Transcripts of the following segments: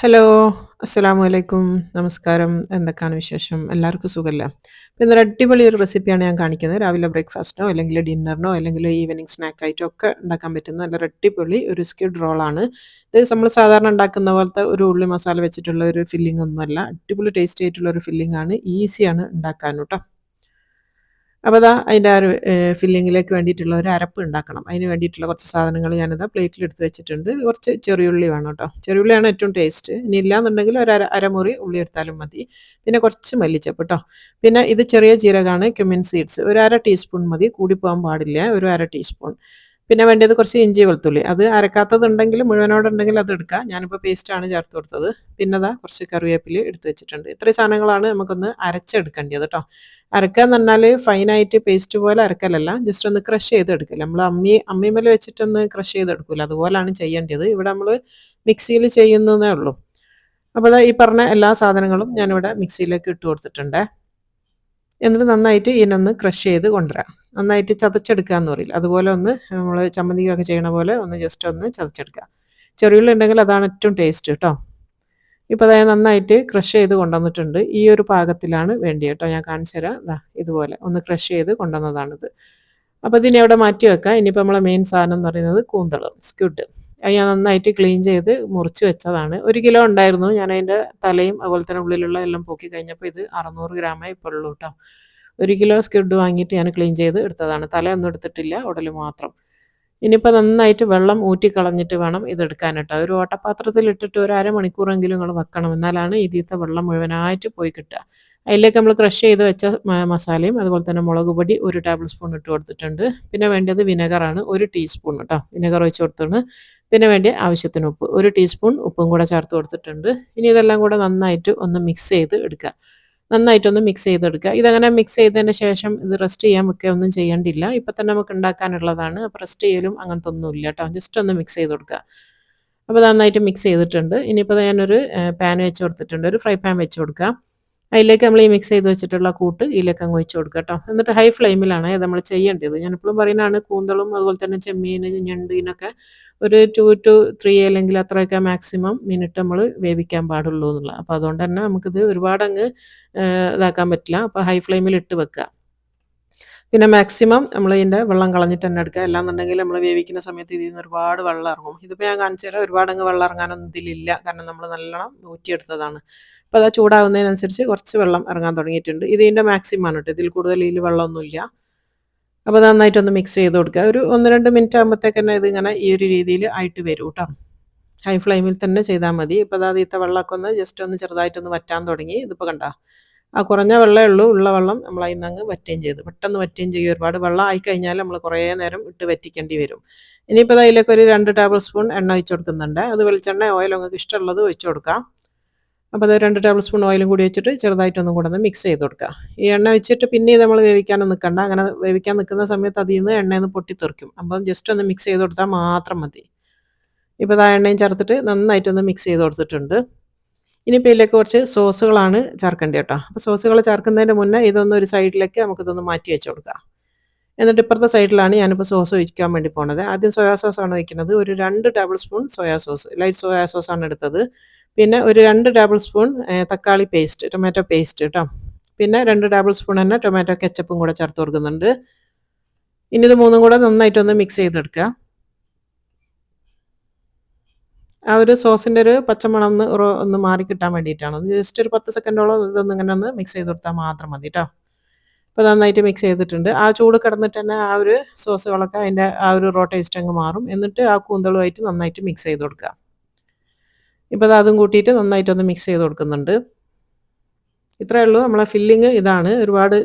Hello, അസ്സലാമു അലൈക്കും. നമസ്കാരം. എന്തൊക്കെയാണ് വിശേഷം? എല്ലാവർക്കും സുഖല്ലേ? അപ്പോൾ ഇന്നൊരു അടിപൊളി ഒരു റെസിപ്പിയാണ് ഞാൻ കാണിക്കുന്നത്. രാവിലെ ബ്രേക്ക്ഫാസ്റ്റിനോ അല്ലെങ്കിൽ ഡിന്നറിനോ അല്ലെങ്കിൽ ഈവനിംഗ് സ്നാക്കായിട്ടോ ഒക്കെ ഉണ്ടാക്കാൻ പറ്റുന്ന നല്ലൊരു അടിപൊളി ഒരു സ്ക്വിഡ് റോളാണ്. ഇത് നമ്മൾ സാധാരണ ഉണ്ടാക്കുന്ന പോലത്തെ ഒരു ഉള്ളി മസാല വെച്ചിട്ടുള്ള ഒരു ഫില്ലിംഗ് ഒന്നുമല്ല. അടിപൊളി ടേസ്റ്റി ആയിട്ടുള്ള ഒരു ഫില്ലിംഗ് ആണ്. ഈസിയാണ് ഉണ്ടാക്കാനും ട്ടോ. അപ്പോൾ ദാ അതിൻ്റെ ആ ഒരു ഫില്ലിങ്ങിലേക്ക് വേണ്ടിയിട്ടുള്ള ഒരു അരപ്പ് ഉണ്ടാക്കണം. അതിന് വേണ്ടിയിട്ടുള്ള കുറച്ച് സാധനങ്ങൾ ഞാനിതാ പ്ലേറ്റിലെടുത്ത് വെച്ചിട്ടുണ്ട്. കുറച്ച് ചെറിയുള്ളി വേണം കേട്ടോ. ചെറിയുള്ളിയാണ് ഏറ്റവും ടേസ്റ്റ്. ഇനി ഇല്ലാന്നുണ്ടെങ്കിൽ ഒരു അരമുറി ഉള്ളി എടുത്താലും മതി. പിന്നെ കുറച്ച് മല്ലിച്ചപ്പ് ട്ടോ. പിന്നെ ഇത് ചെറിയ ജീരകമാണ്, ക്യുമിൻ സീഡ്സ്. ഒരു 1/2 ടീസ്പൂൺ മതി. കൂടിപ്പോകാൻ പാടില്ല. ഒരു 1/2 ടീസ്പൂൺ. പിന്നെ വേണ്ടത് കുറച്ച് ഇഞ്ചി വെളുത്തുള്ളി. അത് അരക്കാത്തതുണ്ടെങ്കിൽ മുഴുവനോടുണ്ടെങ്കിൽ അത് എടുക്കാം. ഞാനിപ്പോൾ പേസ്റ്റാണ് ചേർത്ത് കൊടുത്തത്. പിന്നെ ദാ കുറച്ച് കറിവേപ്പില എടുത്ത് വെച്ചിട്ടുണ്ട്. ഇത്രയും സാധനങ്ങളാണ് നമുക്കൊന്ന് അരച്ചെടുക്കേണ്ടത് ട്ടോ. അരക്കാന്ന് പറഞ്ഞാൽ ഫൈനായിട്ട് പേസ്റ്റ് പോലെ അരക്കലല്ല. ജസ്റ്റ് ഒന്ന് ക്രഷ് ചെയ്തെടുക്കല്. നമ്മൾ അമ്മീമ്മേല് വെച്ചിട്ടൊന്ന് ക്രഷ് ചെയ്തെടുക്കൂലെ, അതുപോലാണ് ചെയ്യേണ്ടത്. ഇവിടെ നമ്മൾ മിക്സിയിൽ ചെയ്യുന്നതേ ഉള്ളൂ. അപ്പോൾ ദാ ഈ പറഞ്ഞ എല്ലാ സാധനങ്ങളും ഞാനിവിടെ മിക്സിയിലേക്ക് ഇട്ട് കൊടുത്തിട്ടുണ്ടേ. എന്നിട്ട് നന്നായിട്ട് ഇതിനൊന്ന് ക്രഷ് ചെയ്ത് കൊണ്ടുവരാം. നന്നായിട്ട് ചതച്ചെടുക്കുക എന്ന് പറയില്ല, അതുപോലെ ഒന്ന് നമ്മൾ ചമ്മന്തിക്കൊക്കെ ചെയ്യണ പോലെ ഒന്ന് ജസ്റ്റ് ഒന്ന് ചതച്ചെടുക്കുക. ചെറിയുള്ളി ഉണ്ടെങ്കിൽ അതാണ് ഏറ്റവും ടേസ്റ്റ് കേട്ടോ. ഇപ്പോൾ ദാ നന്നായിട്ട് ക്രഷ് ചെയ്ത് കൊണ്ടുവന്നിട്ടുണ്ട്. ഈ ഒരു പാകത്തിലാണ് വേണ്ടിയത് കേട്ടോ. ഞാൻ കാണിച്ചു തരാം. ദാ ഇതുപോലെ ഒന്ന് ക്രഷ് ചെയ്ത് കൊണ്ടുവന്നതാണിത്. അപ്പോൾ ഇതിനെ അവിടെ മാറ്റി വെക്കാം. ഇനിയിപ്പോൾ നമ്മളെ മെയിൻ സാധനം എന്ന് പറയുന്നത് കൂന്തള്, സ്ക്വിഡ്. അത് ഞാൻ നന്നായിട്ട് ക്ലീൻ ചെയ്ത് മുറിച്ച് വെച്ചതാണ്. 1 കിലോ ഉണ്ടായിരുന്നു. ഞാൻ അതിൻ്റെ തലയും അതുപോലെ തന്നെ ഉള്ളിലുള്ള എല്ലാം പോക്കി കഴിഞ്ഞപ്പോൾ ഇത് 600 ഗ്രാമേ ഇപ്പോൾ ഉള്ളൂ കേട്ടോ. 1 കിലോ സ്ക്വിഡ് വാങ്ങിയിട്ട് ഞാൻ ക്ലീൻ ചെയ്ത് എടുത്തതാണ്. തലയൊന്നും എടുത്തിട്ടില്ല, ഉടല് മാത്രം. ഇനിയിപ്പോൾ നന്നായിട്ട് വെള്ളം ഊറ്റിക്കളഞ്ഞിട്ട് വേണം ഇതെടുക്കാൻ കേട്ടോ. ഒരു ഓട്ടപാത്രത്തിൽ ഇട്ടിട്ട് ഒരു അരമണിക്കൂറെങ്കിലും നിങ്ങൾ വെക്കണം. എന്നാലാണ് ഇതിലത്തെ വെള്ളം മുഴുവനായിട്ട് പോയി കിട്ടുക. അതിലേക്ക് നമ്മൾ ക്രഷ് ചെയ്ത് വെച്ച മസാലയും അതുപോലെ തന്നെ മുളക് പൊടി 1 ടേബിൾ സ്പൂൺ ഇട്ട് കൊടുത്തിട്ടുണ്ട്. പിന്നെ വേണ്ടത് വിനെഗറാണ്, 1 ടീസ്പൂൺ കേട്ടോ. വിനെഗർ ഒഴിച്ച് കൊടുത്തിട്ടുണ്ട്. പിന്നെ വേണ്ടിയ ആവശ്യത്തിന് ഉപ്പ്, 1 ടീസ്പൂൺ ഉപ്പും കൂടെ ചേർത്ത് കൊടുത്തിട്ടുണ്ട്. ഇനി ഇതെല്ലാം കൂടെ നന്നായിട്ട് ഒന്ന് മിക്സ് ചെയ്ത് എടുക്കുക. നന്നായിട്ടൊന്ന് മിക്സ് ചെയ്തെടുക്കുക. ഇതങ്ങനെ മിക്സ് ചെയ്തതിന് ശേഷം ഇത് റെസ്റ്റ് ചെയ്യാൻ വെക്കുക ഒന്നും ചെയ്യേണ്ടില്ല. ഇപ്പം തന്നെ നമുക്ക് ഉണ്ടാക്കാനുള്ളതാണ്. അപ്പോൾ റെസ്റ്റ് ചെയ്യലും അങ്ങനത്തെ ഒന്നുമില്ല കേട്ടോ. ജസ്റ്റ് ഒന്ന് മിക്സ് ചെയ്ത് കൊടുക്കുക. അപ്പോൾ നന്നായിട്ട് മിക്സ് ചെയ്തിട്ടുണ്ട്. ഇനിയിപ്പോൾ ഞാനൊരു പാൻ വെച്ച് കൊടുത്തിട്ടുണ്ട്. ഒരു ഫ്രൈ പാൻ വെച്ച് കൊടുക്കുക. അതിലേക്ക് നമ്മൾ ഈ മിക്സ് ചെയ്ത് വെച്ചിട്ടുള്ള കൂട്ട് ഇതിലേക്ക് അങ്ങ് ഒഴിച്ച് കൊടുക്കുക കേട്ടോ. എന്നിട്ട് ഹൈ ഫ്ലെയിമിലാണ് ഇത് നമ്മൾ ചെയ്യേണ്ടത്. ഞാനെപ്പോഴും പറയുന്നതാണ്, കൂന്തളും അതുപോലെ തന്നെ ചെമ്മീൻ, ഞണ്ട് ഇതിനൊക്കെ ഒരു 2 to 3 അല്ലെങ്കിൽ അത്രയൊക്കെ മാക്സിമം മിനിറ്റ് നമ്മൾ വേവിക്കാൻ പാടുള്ളൂ എന്നുള്ളത്. അപ്പോൾ അതുകൊണ്ട് തന്നെ നമുക്കിത് ഒരുപാടങ്ങ് ഇതാക്കാൻ പറ്റില്ല. അപ്പോൾ ഹൈ ഫ്ലെയിമിൽ ഇട്ട് വെക്കുക. പിന്നെ മാക്സിമം നമ്മൾ ഇതിൻ്റെ വെള്ളം കളഞ്ഞിട്ട് തന്നെ എടുക്കുക. അല്ലാന്നുണ്ടെങ്കിൽ നമ്മൾ വേവിക്കുന്ന സമയത്ത് ഇതിൽ നിന്ന് ഒരുപാട് വെള്ളം ഇറങ്ങും. ഇതിപ്പോൾ ഞാൻ കാണിച്ചു തരാം, ഒരുപാടങ്ങ് വെള്ളം ഇറങ്ങാനൊന്നും ഇതിലില്ല. കാരണം നമ്മൾ നല്ലോണം ഊറ്റിയെടുത്തതാണ്. അപ്പോൾ അത് ചൂടാവുന്നതിനനുസരിച്ച് കുറച്ച് വെള്ളം ഇറങ്ങാൻ തുടങ്ങിയിട്ടുണ്ട്. ഇത് ഇതിൻ്റെ മാക്സിമം ആണ് കേട്ടോ. ഇതിൽ കൂടുതൽ ഇതിൽ വെള്ളമൊന്നുമില്ല. അപ്പോൾ നന്നായിട്ടൊന്ന് മിക്സ് ചെയ്ത് കൊടുക്കുക. ഒരു 1-2 മിനിറ്റ് ആകുമ്പോഴത്തേക്ക് തന്നെ ഇതിങ്ങനെ ഈ ഒരു രീതിയിൽ ആയിട്ട് വരും കേട്ടോ. ഹൈ ഫ്ലെയിമിൽ തന്നെ ചെയ്താൽ മതി. ഇപ്പോൾ ദാ ആദ്യത്തെ വെള്ളമൊക്കെ ഒന്ന് ജസ്റ്റ് ഒന്ന് ചെറുതായിട്ടൊന്ന് വറ്റാൻ തുടങ്ങി. ഇതിപ്പോൾ കണ്ടോ, ആ കുറഞ്ഞ വെള്ളമേ ഉള്ളൂ. ഉള്ള വെള്ളം നമ്മൾ അതിൽ നിന്ന് അങ്ങ് വറ്റുകയും ചെയ്തു. പെട്ടെന്ന് വറ്റുകയും ചെയ്യും. ഒരുപാട് വെള്ളം ആയിക്കഴിഞ്ഞാൽ നമ്മൾ കുറേ നേരം ഇട്ട് വറ്റിക്കേണ്ടി വരും. ഇനിയിപ്പോൾ അതിലേക്ക് ഒരു 2 ടേബിൾ സ്പൂൺ എണ്ണ ഒഴിച്ച് കൊടുക്കുന്നുണ്ട്. അത് വെളിച്ചെണ്ണ ഓയിൽ നിങ്ങൾക്ക് ഇഷ്ടമുള്ളത് ഒഴിച്ച് കൊടുക്കാം. അപ്പോൾ അത് 2 ടേബിൾ സ്പൂൺ ഓയിലും കൂടി വെച്ചിട്ട് ചെറുതായിട്ടൊന്നും കൂടെ ഒന്ന് മിക്സ് ചെയ്ത് കൊടുക്കുക. ഈ എണ്ണ വെച്ചിട്ട് പിന്നെ നമ്മൾ വേവിക്കാനൊന്നും നിൽക്കണ്ട. അങ്ങനെ വേവിക്കാൻ നിൽക്കുന്ന സമയത്ത് അതിൽ നിന്ന് എണ്ണയിൽ നിന്ന് പൊട്ടിത്തെറിക്കും. അപ്പം ജസ്റ്റ് ഒന്ന് മിക്സ് ചെയ്ത് കൊടുത്താൽ മാത്രം മതി. ഇപ്പോൾ ആ എണ്ണയും ചേർത്തിട്ട് നന്നായിട്ടൊന്ന് മിക്സ് ചെയ്ത് കൊടുത്തിട്ടുണ്ട്. ഇനിയിപ്പോൾ ഇതിലേക്ക് കുറച്ച് സോസുകളാണ് ചേർക്കേണ്ടത് കേട്ടോ. അപ്പോൾ സോസുകൾ ചേർക്കുന്നതിന് മുന്നേ ഇതൊന്ന് ഒരു സൈഡിലേക്ക് നമുക്കിതൊന്ന് മാറ്റി വെച്ച് കൊടുക്കാം. എന്നിട്ട് ഇപ്പുറത്തെ സൈഡിലാണ് ഞാനിപ്പോൾ സോസ് ഒഴിക്കാൻ വേണ്ടി പോണത്. ആദ്യം സോയാ സോസാണ് ഒഴിക്കുന്നത്. ഒരു 2 tablespoon soya sauce, light soya സോസാണ് എടുത്തത്. പിന്നെ ഒരു 2 ടേബിൾ സ്പൂൺ തക്കാളി പേസ്റ്റ്, ടൊമാറ്റോ പേസ്റ്റ് കേട്ടോ. പിന്നെ 2 ടേബിൾ സ്പൂൺ തന്നെ ടൊമാറ്റോ കെച്ചപ്പും കൂടെ ചേർത്ത് കൊടുക്കുന്നുണ്ട്. ഇനി ഇത് മൂന്നും കൂടെ നന്നായിട്ടൊന്ന് മിക്സ് ചെയ്തെടുക്കുക. ആ ഒരു സോസിൻ്റെ ഒരു പച്ചമണം ഒന്ന് മാറി കിട്ടാൻ വേണ്ടിയിട്ടാണ്. ഒന്ന് ജസ്റ്റ് ഒരു 10 സെക്കൻഡോളം ഇതൊന്ന് ഇങ്ങനെ ഒന്ന് മിക്സ് ചെയ്ത് കൊടുത്താൽ മാത്രം മതി കേട്ടോ. ഇപ്പോൾ നന്നായിട്ട് മിക്സ് ചെയ്തിട്ടുണ്ട്. ആ ചൂട് കിടന്നിട്ട് തന്നെ ആ ഒരു സോസുകളൊക്കെ അതിൻ്റെ ആ ഒരു റോ ടേസ്റ്റ് അങ്ങ് മാറും. എന്നിട്ട് ആ കൂന്തളുമായിട്ട് നന്നായിട്ട് മിക്സ് ചെയ്ത് കൊടുക്കുക. ഇപ്പോൾ അതും കൂട്ടിയിട്ട് നന്നായിട്ടൊന്ന് മിക്സ് ചെയ്ത് കൊടുക്കുന്നുണ്ട്. ഇത്രയേ ഉള്ളൂ. നമ്മളെ ഫില്ലിങ് ഇതാണ്. ഒരുപാട്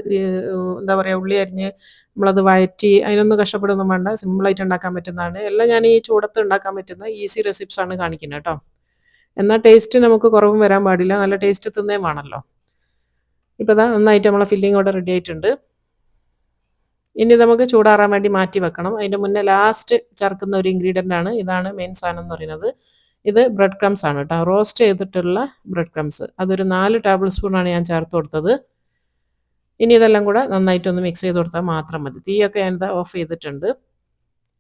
എന്താ പറയുക, ഉള്ളി അരിഞ്ഞ് നമ്മളത് വഴറ്റി അതിനൊന്നും കഷ്ടപ്പെടുകയൊന്നും വേണ്ട. സിമ്പിളായിട്ട് ഉണ്ടാക്കാൻ പറ്റുന്നതാണ്. എല്ലാം ഞാൻ ഈ ചൂടത്ത് ഉണ്ടാക്കാൻ പറ്റുന്ന ഈസി റെസിപ്സാണ് കാണിക്കുന്നത് കേട്ടോ. എന്നാൽ ടേസ്റ്റ് നമുക്ക് കുറവും വരാൻ പാടില്ല. നല്ല ടേസ്റ്റ് തിന്നേം വേണമല്ലോ. ഇപ്പോൾ നന്നായിട്ട് നമ്മളെ ഫില്ലിങ് ഇവിടെ റെഡി ആയിട്ടുണ്ട്. ഇനി നമുക്ക് ചൂടാറാൻ വേണ്ടി മാറ്റി വെക്കണം. അതിൻ്റെ മുന്നേ ലാസ്റ്റ് ചേർക്കുന്ന ഒരു ഇൻഗ്രീഡിയൻ്റ് ആണ്. ഇതാണ് മെയിൻ സാധനം എന്ന് പറയുന്നത്. ഇത് ബ്രെഡ് ക്രംസ് ആണ് കേട്ടോ. റോസ്റ്റ് ചെയ്തിട്ടുള്ള ബ്രെഡ് ക്രംസ്. അതൊരു 4 ടേബിൾ സ്പൂണാണ് ഞാൻ ചേർത്ത് കൊടുത്തത്. ഇനി ഇതെല്ലാം കൂടെ നന്നായിട്ടൊന്ന് മിക്സ് ചെയ്ത് കൊടുത്താൽ മാത്രം മതി. തീയൊക്കെ ഞാനിത് ഓഫ് ചെയ്തിട്ടുണ്ട്.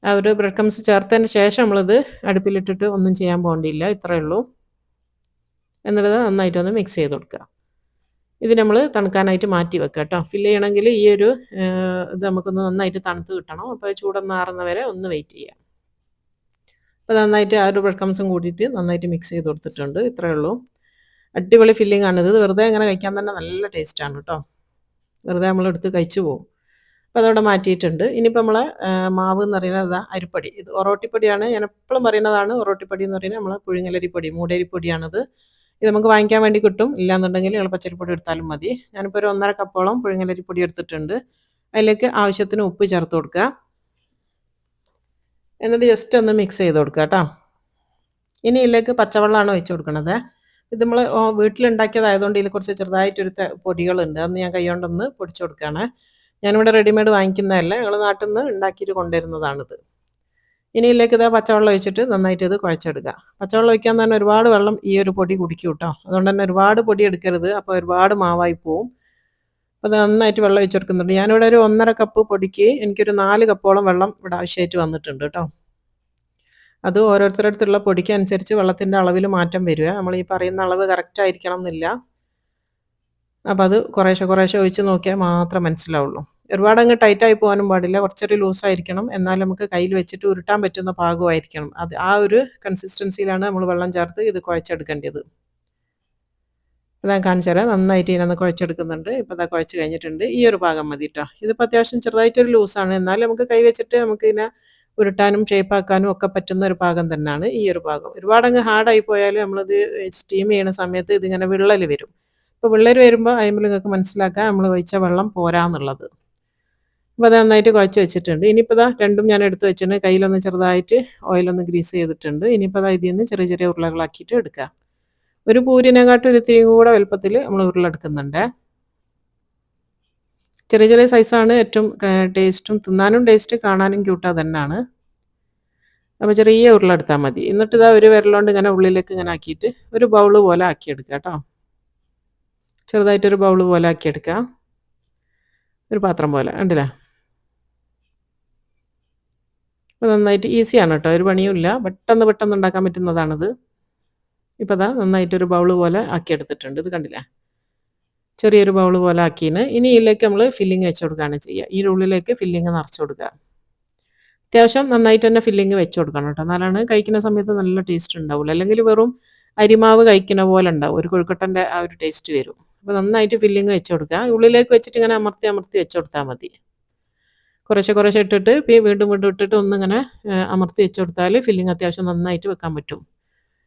ആ ഒരു ബ്രെഡ് ക്രംസ് ചേർത്തതിന് ശേഷം നമ്മളിത് അടുപ്പിലിട്ടിട്ട് ഒന്നും ചെയ്യാൻ പോകേണ്ടിയില്ല. ഇത്രയേ ഉള്ളൂ. എന്നിട്ട് നന്നായിട്ടൊന്ന് മിക്സ് ചെയ്ത് കൊടുക്കുക. ഇത് നമ്മൾ തണുക്കാനായിട്ട് മാറ്റി വെക്കുക കേട്ടോ. ഫില്ല് ചെയ്യണമെങ്കിൽ ഈ ഒരു ഇത് നമുക്കൊന്ന് നന്നായിട്ട് തണുത്ത് കിട്ടണം. അപ്പോൾ ചൂടൊന്ന് ആറുന്ന വരെ ഒന്ന് വെയിറ്റ് ചെയ്യുക. അപ്പോൾ നന്നായിട്ട് ആ ഒരു ബ്രെഡ് ക്രംസും കൂടിയിട്ട് നന്നായിട്ട് മിക്സ് ചെയ്ത് കൊടുത്തിട്ടുണ്ട്. ഇത്രയേ ഉള്ളൂ. അടിപൊളി ഫില്ലിംഗ് ആണിത്. ഇത് വെറുതെ അങ്ങനെ കഴിക്കാൻ തന്നെ നല്ല ടേസ്റ്റാണ് കേട്ടോ. വെറുതെ നമ്മളെടുത്ത് കഴിച്ചു പോകും. അപ്പോൾ അതവിടെ മാറ്റിയിട്ടുണ്ട്. ഇനിയിപ്പോൾ നമ്മളെ മാവ് എന്ന് പറയുന്നത് ഇതാ അരിപ്പൊടി. ഇത് ഒറോട്ടിപ്പൊടിയാണ്. ഞാൻ എപ്പോഴും പറയുന്നതാണ് ഒറോട്ടിപ്പൊടി എന്ന് പറയുന്നത് നമ്മളെ പുഴുങ്ങലരിപ്പൊടി, മൂടരിപ്പൊടിയാണിത്. ഇത് നമുക്ക് വാങ്ങിക്കാൻ വേണ്ടി കിട്ടും. ഇല്ലാന്നുണ്ടെങ്കിൽ നിങ്ങൾ പച്ചരിപ്പൊടി എടുത്താലും മതി. ഞാനിപ്പോൾ ഒരു 1.5 കപ്പോളം പുഴുങ്ങലരിപ്പൊടി എടുത്തിട്ടുണ്ട്. അതിലേക്ക് ആവശ്യത്തിന് ഉപ്പ് ചേർത്ത് കൊടുക്കുക. എന്നിട്ട് ജസ്റ്റ് ഒന്ന് മിക്സ് ചെയ്ത് കൊടുക്കുക കേട്ടോ. ഇനി ഇതിലേക്ക് പച്ചവെള്ളമാണ് ഒഴിച്ച് കൊടുക്കുന്നത്. ഇത് നമ്മൾ വീട്ടിലുണ്ടാക്കിയതായതുകൊണ്ട് ഇതിൽ കുറച്ച് ചെറുതായിട്ടൊരു പൊടികളുണ്ട്. അന്ന് ഞാൻ കൈകൊണ്ടൊന്ന് പൊടിച്ചു കൊടുക്കുകയാണ്. ഞാനിവിടെ റെഡിമെയ്ഡ് വാങ്ങിക്കുന്നതല്ല, ഞങ്ങൾ നാട്ടിൽ നിന്ന് ഉണ്ടാക്കിയിട്ട് കൊണ്ടുവരുന്നതാണിത്. ഇനി ഇതിലേക്ക് ഇതാ പച്ചവെള്ളം ഒഴിച്ചിട്ട് നന്നായിട്ട് ഇത് കുഴച്ചെടുക്കുക. പച്ചവെള്ളം ഒഴിക്കാൻ തന്നെ ഒരുപാട് വെള്ളം ഈ ഒരു പൊടി കുടിക്കും കേട്ടോ. അതുകൊണ്ട് തന്നെ ഒരുപാട് പൊടി എടുക്കരുത്. അപ്പോൾ ഒരുപാട് മാവായി പോവും. അപ്പോൾ നന്നായിട്ട് വെള്ളം ഒഴിച്ച് കൊടുക്കുന്നുണ്ട്. ഞാനിവിടെ ഒരു 1.5 കപ്പ് പൊടിക്ക് എനിക്കൊരു 4 കപ്പോളം വെള്ളം ഇവിടെ ആവശ്യമായിട്ട് വന്നിട്ടുണ്ട് കേട്ടോ. അത് ഓരോരുത്തരുടെ അടുത്തുള്ള പൊടിക്ക് അനുസരിച്ച് വെള്ളത്തിൻ്റെ അളവിൽ മാറ്റം വരിക. നമ്മൾ ഈ പറയുന്ന അളവ് കറക്റ്റ് ആയിരിക്കണം എന്നില്ല. അപ്പോൾ അത് കുറേശ്ശെ ഒഴിച്ച് നോക്കിയാൽ മാത്രമേ മനസ്സിലാവുള്ളൂ. ഒരുപാടങ്ങ് ടൈറ്റായി പോകാനും പാടില്ല. കുറച്ചൊരു ലൂസായിരിക്കണം. എന്നാൽ നമുക്ക് കയ്യിൽ വെച്ചിട്ട് ഉരുട്ടാൻ പറ്റുന്ന പാകമായിരിക്കണം. അത് ആ ഒരു കൺസിസ്റ്റൻസിയിലാണ് നമ്മൾ വെള്ളം ചേർത്ത് ഇത് കുഴച്ചെടുക്കേണ്ടത്. ഞാൻ കാണിച്ചു തരാം. നന്നായിട്ട് ഇതിനൊന്ന് കുഴച്ചെടുക്കുന്നുണ്ട്. ഇപ്പോൾ ഇതാ കുഴച്ച് കഴിഞ്ഞിട്ടുണ്ട്. ഈ ഒരു ഭാഗം മതി കേട്ടോ. ഇതിപ്പോൾ അത്യാവശ്യം ചെറുതായിട്ടൊരു ലൂസാണ്. എന്നാലും നമുക്ക് കൈ വെച്ചിട്ട് നമുക്കിതിനെ ഉരുട്ടാനും ഷേപ്പാക്കാനും ഒക്കെ പറ്റുന്ന ഒരു പാകം തന്നെയാണ് ഈ ഒരു ഭാഗം. ഒരുപാടങ്ങ് ഹാർഡായി പോയാൽ നമ്മളിത് സ്റ്റീം ചെയ്യുന്ന സമയത്ത് ഇതിങ്ങനെ വിള്ളൽ വരും. അപ്പോൾ വിള്ളൽ വരുമ്പോൾ അതിൽ നിങ്ങൾക്ക് മനസ്സിലാക്കാം നമ്മൾ ഒഴിച്ച വെള്ളം പോരാന്നുള്ളത്. അപ്പോൾ അത് നന്നായിട്ട് കുഴച്ച് വെച്ചിട്ടുണ്ട്. ഇനിയിപ്പോൾ ഇതാ രണ്ടും ഞാൻ എടുത്ത് വെച്ചിട്ടുണ്ട്. കയ്യിലൊന്ന് ചെറുതായിട്ട് ഓയിലൊന്ന് ഗ്രീസ് ചെയ്തിട്ടുണ്ട്. ഇനിയിപ്പോൾ അതാ ഇതിൽ നിന്ന് ചെറിയ ചെറിയ ഉരുളകളാക്കിയിട്ട് എടുക്കുക. ഒരു പൂരിനെക്കാട്ടും ഒരു ഇത്തിരി കൂടെ വലുപ്പത്തിൽ നമ്മൾ ഉരുളെടുക്കുന്നുണ്ട്. ചെറിയ ചെറിയ സൈസാണ് ഏറ്റവും ടേസ്റ്റും, തിന്നാനും ടേസ്റ്റ്, കാണാനും ക്യൂട്ടാ തന്നെയാണ്. അപ്പോൾ ചെറിയ ഉരുളെടുത്താൽ മതി. എന്നിട്ട് ഇതാ ഒരു വിരലുകൊണ്ട് ഇങ്ങനെ ഉള്ളിലേക്ക് ഇങ്ങനെ ആക്കിയിട്ട് ഒരു ബൗള് പോലെ ആക്കിയെടുക്കുക കേട്ടോ. ചെറുതായിട്ടൊരു ബൗള് പോലെ ആക്കിയെടുക്കുക. ഒരു പാത്രം പോലെ കണ്ടില്ലേ. അപ്പോൾ നന്നായിട്ട് ഈസിയാണ് കേട്ടോ. ഒരു പണിയുമില്ല. പെട്ടെന്ന് ഉണ്ടാക്കാൻ പറ്റുന്നതാണിത്. ഇപ്പോൾ അതാ നന്നായിട്ടൊരു ബൗള് പോലെ ആക്കിയെടുത്തിട്ടുണ്ട്. ഇത് കണ്ടില്ലേ. ചെറിയൊരു ബൗള് പോലെ ആക്കിയതിന് ഇനി ഇതിലേക്ക് നമ്മൾ ഫില്ലിങ് വെച്ച് കൊടുക്കുകയാണ് ചെയ്യുക. ഈ ഉള്ളിലേക്ക് ഫില്ലിങ് നിറച്ച് കൊടുക്കുക. അത്യാവശ്യം നന്നായിട്ട് തന്നെ ഫില്ലിങ് വെച്ച് കൊടുക്കണം കേട്ടോ. എന്നാലാണ് കഴിക്കുന്ന സമയത്ത് നല്ല ടേസ്റ്റ് ഉണ്ടാവുള്ളൂ. അല്ലെങ്കിൽ വെറും അരിമാവ് കഴിക്കുന്ന പോലെ ഉണ്ടാവും. ഒരു കൊഴുക്കട്ടൻ്റെ ആ ഒരു ടേസ്റ്റ് വരും. അപ്പോൾ നന്നായിട്ട് ഫില്ലിങ് വെച്ച് കൊടുക്കുക. ഉള്ളിലേക്ക് വെച്ചിട്ട് ഇങ്ങനെ അമർത്തി വെച്ച് കൊടുത്താൽ മതി. കുറേശ്ശെ ഇട്ടിട്ട് വീണ്ടും ഇട്ടിട്ട് ഒന്നിങ്ങനെ അമർത്തി വെച്ച് കൊടുത്താൽ ഫില്ലിങ് അത്യാവശ്യം നന്നായിട്ട് വെക്കാൻ പറ്റും.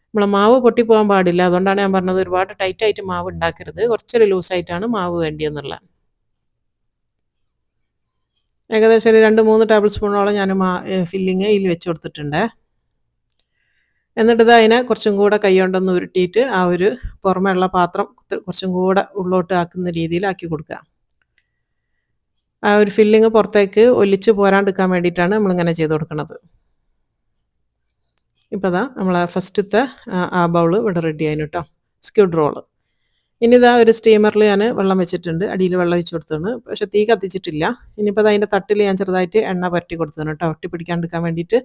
നമ്മളെ മാവ് പൊട്ടിപ്പോകാൻ പാടില്ല. അതുകൊണ്ടാണ് ഞാൻ പറഞ്ഞത് ഒരുപാട് ടൈറ്റായിട്ട് മാവ് ഉണ്ടാക്കരുത്. കുറച്ചൊരു ലൂസായിട്ടാണ് മാവ് വേണ്ടിയെന്നുള്ളത്. ഏകദേശം ഒരു 2-3 ടേബിൾ സ്പൂണോളം ഞാൻ ഫില്ലിങ് ഇതിൽ വെച്ച് കൊടുത്തിട്ടുണ്ട്. എന്നിട്ട് ഇത് അതിനെ കുറച്ചും കൂടെ കൈ കൊണ്ടൊന്ന് ഉരുട്ടിയിട്ട് ആ ഒരു പുറമെയുള്ള പാത്രം കുറച്ചും കൂടെ ഉള്ളോട്ട് ആക്കുന്ന രീതിയിലാക്കി കൊടുക്കുക. ആ ഒരു ഫില്ലിങ് പുറത്തേക്ക് ഒലിച്ച് പോരാണ്ടിരിക്കാൻ വേണ്ടിയിട്ടാണ് നമ്മളിങ്ങനെ ചെയ്ത് കൊടുക്കുന്നത്. ഇപ്പോൾ ഇതാ നമ്മളെ ഫസ്റ്റത്തെ ആ ബൗള് ഇവിടെ റെഡി ആയിന് കേട്ടോ. Squid roll. ഇനി ഇതാ ഒരു സ്റ്റീമറിൽ ഞാൻ വെള്ളം വെച്ചിട്ടുണ്ട്. അടിയിൽ വെള്ളം ഒഴിച്ച് കൊടുത്തതാണ്. പക്ഷേ തീ കത്തിച്ചിട്ടില്ല. ഇനിയിപ്പോൾ അത് അതിൻ്റെ തട്ടിൽ ഞാൻ ചെറുതായിട്ട് എണ്ണ പുരട്ടി കൊടുത്തതാണ് കേട്ടോ, ഒട്ടി പിടിക്കാണ്ടിരിക്കാൻ വേണ്ടിയിട്ട്.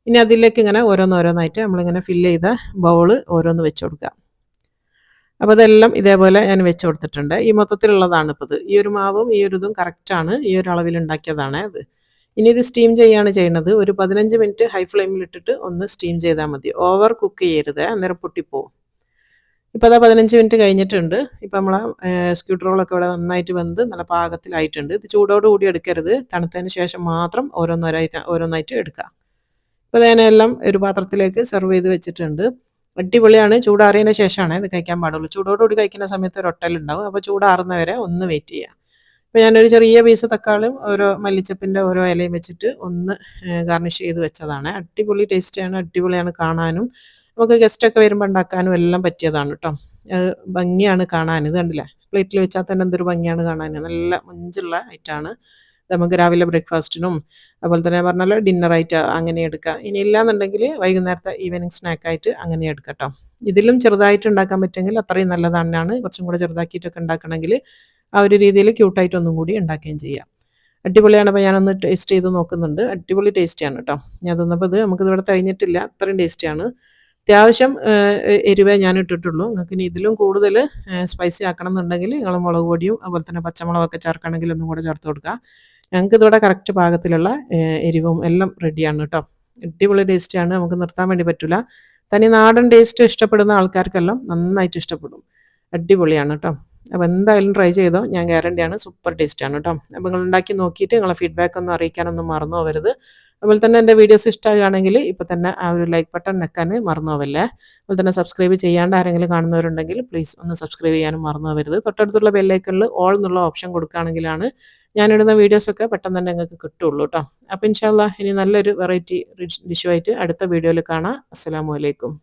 ഇനി അതിലേക്ക് ഇങ്ങനെ ഓരോന്നായിട്ട് നമ്മളിങ്ങനെ ഫില്ല് ചെയ്ത ബൗള് ഓരോന്ന് വെച്ച് കൊടുക്കുക. അപ്പോൾ അതെല്ലാം ഇതേപോലെ ഞാൻ വെച്ച് കൊടുത്തിട്ടുണ്ട്. ഈ മൊത്തത്തിലുള്ളതാണ് ഇപ്പോൾ ഇത്. ഈ ഒരു മാവും ഈ ഒരു ഇതും കറക്റ്റാണ്. ഈ ഒരു അളവിൽ ഉണ്ടാക്കിയതാണ് അത്. ഇനി ഇത് സ്റ്റീം ചെയ്യാണ് ചെയ്യുന്നത്. ഒരു 15 മിനിറ്റ് ഹൈ ഫ്ലെയിമിലിട്ടിട്ട് ഒന്ന് സ്റ്റീം ചെയ്താൽ മതി. ഓവർ കുക്ക് ചെയ്യരുത്, അന്നേരം പൊട്ടിപ്പോവും. ഇപ്പോൾ അതാ 15 മിനിറ്റ് കഴിഞ്ഞിട്ടുണ്ട്. ഇപ്പോൾ നമ്മളെ സ്ക്യൂഡ് റോളൊക്കെ ഇവിടെ നന്നായിട്ട് വെന്ത് നല്ല പാകത്തിലായിട്ടുണ്ട്. ഇത് ചൂടോട് കൂടി എടുക്കരുത്. തണുത്തതിന് ശേഷം മാത്രം ഓരോന്നായിട്ട് എടുക്കുക. ഇപ്പോൾ ഞാനെല്ലാം ഒരു പാത്രത്തിലേക്ക് സെർവ് ചെയ്ത് വെച്ചിട്ടുണ്ട്. അടിപൊളിയാണ്. ചൂടാറിയതിന് ശേഷമാണ് ഇത് കഴിക്കാൻ പാടുള്ളൂ. ചൂടോടുകൂടി കഴിക്കുന്ന സമയത്ത് ഒരു ഒട്ടലുണ്ടാവും. അപ്പോൾ ചൂടാറുന്നവരെ ഒന്ന് വെയിറ്റ് ചെയ്യുക. അപ്പോൾ ഞാനൊരു ചെറിയ പീസ് തക്കാളിയും ഓരോ മല്ലിച്ചപ്പിൻ്റെ ഓരോ ഇലയും വെച്ചിട്ട് ഒന്ന് ഗാർണിഷ് ചെയ്ത് വെച്ചതാണ്. അടിപൊളി ടേസ്റ്റിയാണ്, അടിപൊളിയാണ് കാണാനും. നമുക്ക് ഗസ്റ്റൊക്കെ വരുമ്പോൾ ഉണ്ടാക്കാനും എല്ലാം പറ്റിയതാണ് കേട്ടോ. ഭംഗിയാണ് കാണാൻ. ഇത് കണ്ടില്ലേ, പ്ലേറ്റിൽ വെച്ചാൽ തന്നെ എന്തൊരു ഭംഗിയാണ് കാണാൻ. നല്ല മൊഞ്ചുള്ള ഐറ്റമാണ്. നമുക്ക് രാവിലെ ബ്രേക്ക്ഫാസ്റ്റിനും അതുപോലെ തന്നെ പറഞ്ഞാൽ ഡിന്നറായിട്ട് അങ്ങനെ എടുക്കാം. ഇനി ഇല്ലാന്നുണ്ടെങ്കിൽ വൈകുന്നേരത്തെ ഈവനിങ് സ്നാക്കായിട്ട് അങ്ങനെ എടുക്കാം കേട്ടോ. ഇതിലും ചെറുതായിട്ട് ഉണ്ടാക്കാൻ പറ്റുമെങ്കിൽ അത്രയും നല്ലതാണ്. കുറച്ചും കൂടെ ചെറുതാക്കിയിട്ടൊക്കെ ഉണ്ടാക്കണമെങ്കിൽ ആ ഒരു രീതിയിൽ ക്യൂട്ടായിട്ട് ഒന്നും കൂടി ഉണ്ടാക്കുകയും ചെയ്യാം. അടിപൊളിയാണ്. അപ്പോൾ ഞാനൊന്ന് ടേസ്റ്റ് ചെയ്ത് നോക്കുന്നുണ്ട്. അടിപൊളി ടേസ്റ്റിയാണ് കേട്ടോ. ഞാൻ തന്നപ്പോൾ ഇത് നമുക്കിതിവിടെ കഴിഞ്ഞിട്ടില്ല, അത്രയും ടേസ്റ്റിയാണ്. അത്യാവശ്യം എരിവേ ഞാൻ ഇട്ടിട്ടുള്ളൂ. നിങ്ങൾക്ക് ഇനി ഇതിലും കൂടുതൽ സ്പൈസി ആക്കണം എന്നുണ്ടെങ്കിൽ നിങ്ങൾ മുളക് പൊടിയും അതുപോലെ തന്നെ പച്ചമുളകൊക്കെ ചേർക്കണമെങ്കിൽ ഒന്നും കൂടെ ചേർത്ത് കൊടുക്കുക. ഞങ്ങൾക്ക് ഇതിവിടെ കറക്റ്റ് പാകത്തിലുള്ള എരിവും എല്ലാം റെഡിയാണ് കേട്ടോ. അടിപൊളി ടേസ്റ്റിയാണ്, നമുക്ക് നിർത്താൻ വേണ്ടി പറ്റില്ല. തനി നാടൻ ടേസ്റ്റ് ഇഷ്ടപ്പെടുന്ന ആൾക്കാർക്കെല്ലാം നന്നായിട്ട് ഇഷ്ടപ്പെടും. അടിപൊളിയാണ് കേട്ടോ. അപ്പോൾ എന്തായാലും ട്രൈ ചെയ്തോ, ഞാൻ ഗ്യാരണ്ടിയാണ്, സൂപ്പർ ടേസ്റ്റാണ് കേട്ടോ. അപ്പോൾ നിങ്ങൾ ഉണ്ടാക്കി നോക്കിയിട്ട് നിങ്ങളെ ഫീഡ്ബാക്ക് ഒന്ന് അറിയിക്കാനൊന്നും മറന്നു പോകരുത്. അതുപോലെ തന്നെ എൻ്റെ വീഡിയോസ് ഇഷ്ടമാകുകയാണെങ്കിൽ ഇപ്പോൾ തന്നെ ആ ഒരു ലൈക്ക് ബട്ടൺ നെക്കാൻ മറന്നു പോവല്ലേ. അതുപോലെ തന്നെ സബ്സ്ക്രൈബ് ചെയ്യാണ്ട് ആരെങ്കിലും കാണുന്നവരുണ്ടെങ്കിൽ പ്ലീസ് ഒന്ന് സബ്സ്ക്രൈബ് ചെയ്യാനും മറന്നു പോകരുത്. തൊട്ടടുത്തുള്ള ബെല്ലൈക്കണിൽ ഓൾ എന്നുള്ള ഓപ്ഷൻ കൊടുക്കുകയാണെങ്കിലാണ് ഞാനിടുന്ന വീഡിയോസൊക്കെ പെട്ടെന്ന് തന്നെ നിങ്ങൾക്ക് കിട്ടുള്ളൂ കേട്ടോ. അപ്പോൾ ഇൻഷാ അല്ലാഹ് ഇനി നല്ലൊരു വെറൈറ്റി ഡിഷുമായിട്ട് അടുത്ത വീഡിയോയിൽ കാണാം. അസ്സലാമു അലൈക്കും.